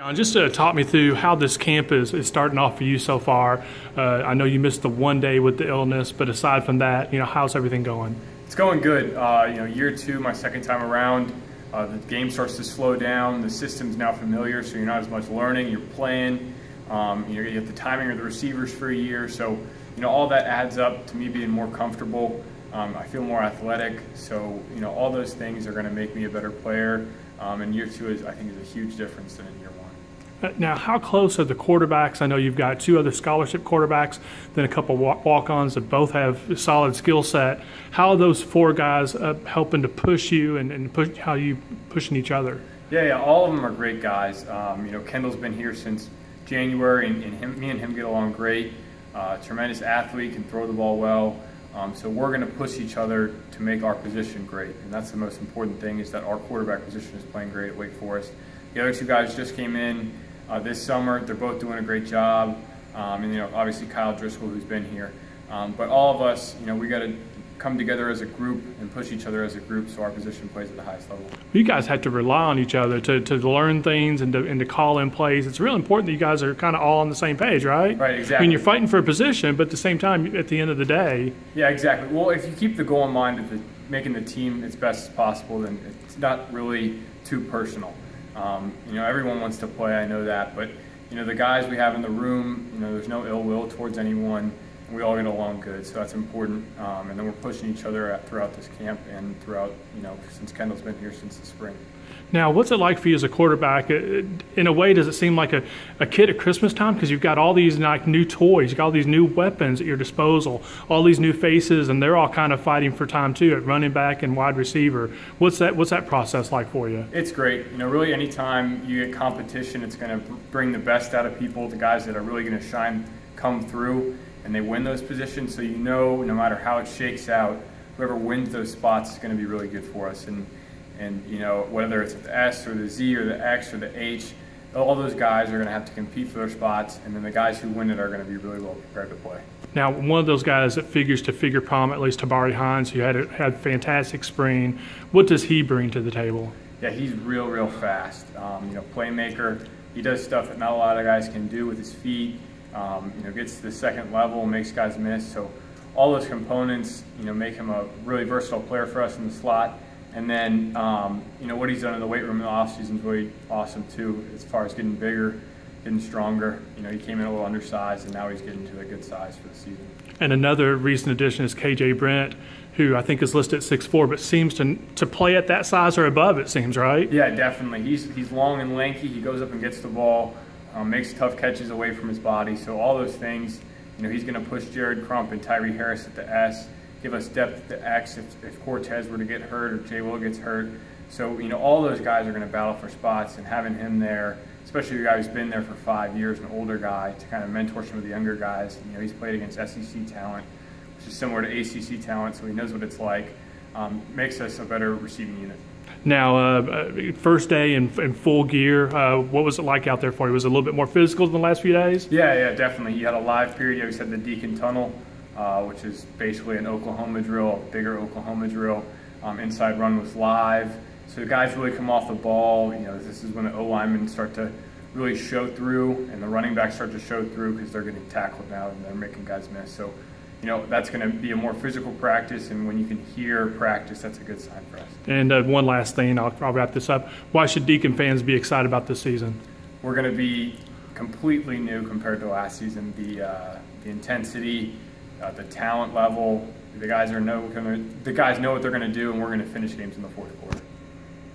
John, just talk me through how this camp is starting off for you so far. I know you missed the one day with the illness, but aside from that, how's everything going? It's going good. Year two, my second time around, the game starts to slow down. The system's now familiar, so you're not as much learning. You're playing. You get the timing of the receivers for a year, so all that adds up to me being more comfortable. I feel more athletic, so all those things are going to make me a better player. And year two I think is a huge difference than in year one. Now, how close are the quarterbacks? I know you've got two other scholarship quarterbacks, then a couple walk-ons that both have a solid skill set. How are those four guys helping to push you and push how you pushing each other? Yeah, all of them are great guys. Kendall's been here since January, and me and him get along great. Tremendous athlete, can throw the ball well. So we're going to push each other to make our position great, and that's the most important thing, is that our quarterback position is playing great at Wake Forest. The other two guys just came in this summer. They're both doing a great job, and obviously Kyle Driscoll, who's been here. But all of us, we got to come together as a group and push each other as a group so our position plays at the highest level. You guys have to rely on each other to learn things and to call in plays. It's really important that you guys are kind of all on the same page, right? Right, exactly. I mean, you're fighting for a position, but at the same time, at the end of the day. Yeah, exactly. Well, if you keep the goal in mind of making the team as best as possible, then it's not really too personal. Everyone wants to play, I know that, but the guys we have in the room, there's no ill will towards anyone. We all get along good, so that's important. And then we're pushing each other throughout this camp and throughout, since Kendall's been here since the spring. Now, what's it like for you as a quarterback? In a way, does it seem like a kid at Christmas time? Because you've got all these new toys, you've got all these new weapons at your disposal, all these new faces, and they're all kind of fighting for time too at running back and wide receiver. What's that process like for you? It's great. Really anytime you get competition, it's going to bring the best out of people. The guys that are really going to shine come through, and they win those positions. So no matter how it shakes out, whoever wins those spots is going to be really good for us. And whether it's at the S or the Z or the X or the H, all those guys are going to have to compete for their spots, and then the guys who win it are going to be really well prepared to play. Now, one of those guys that figures to figure prom, at least Tabari Hines, who had fantastic spring, what does he bring to the table? Yeah, he's real fast. Playmaker. He does stuff that not a lot of guys can do with his feet. Gets to the second level, makes guys miss. So all those components, make him a really versatile player for us in the slot. And then, what he's done in the weight room in the offseason is really awesome too, as far as getting bigger, getting stronger. He came in a little undersized, and now he's getting to a good size for the season. And another recent addition is KJ Brent, who I think is listed at 6'4", but seems to play at that size or above, it seems, right? Yeah, definitely. He's long and lanky. He goes up and gets the ball, makes tough catches away from his body. So all those things, he's going to push Jared Crump and Tyree Harris at the S, give us depth at the X if Cortez were to get hurt or Jay Will gets hurt. So, all those guys are going to battle for spots, and having him there, especially a guy who's been there for 5 years, an older guy, to kind of mentor some of the younger guys. He's played against SEC talent, which is similar to ACC talent, so he knows what it's like. Makes us a better receiving unit. Now, first day in full gear, what was it like out there for you? Was it a little bit more physical than the last few days? Yeah, definitely. You had a live period. You always had the Deacon Tunnel, which is basically an Oklahoma drill, a bigger Oklahoma drill. Inside run was live. So the guys really come off the ball. This is when the O-linemen start to really show through, and the running backs start to show through because they're getting tackled now and they're making guys miss. So, that's going to be a more physical practice, and when you can hear practice, that's a good sign for us. And one last thing, I'll wrap this up. Why should Deacon fans be excited about this season? We're going to be completely new compared to last season. The intensity, the talent level, the guys know what they're going to do, and we're going to finish games in the fourth quarter.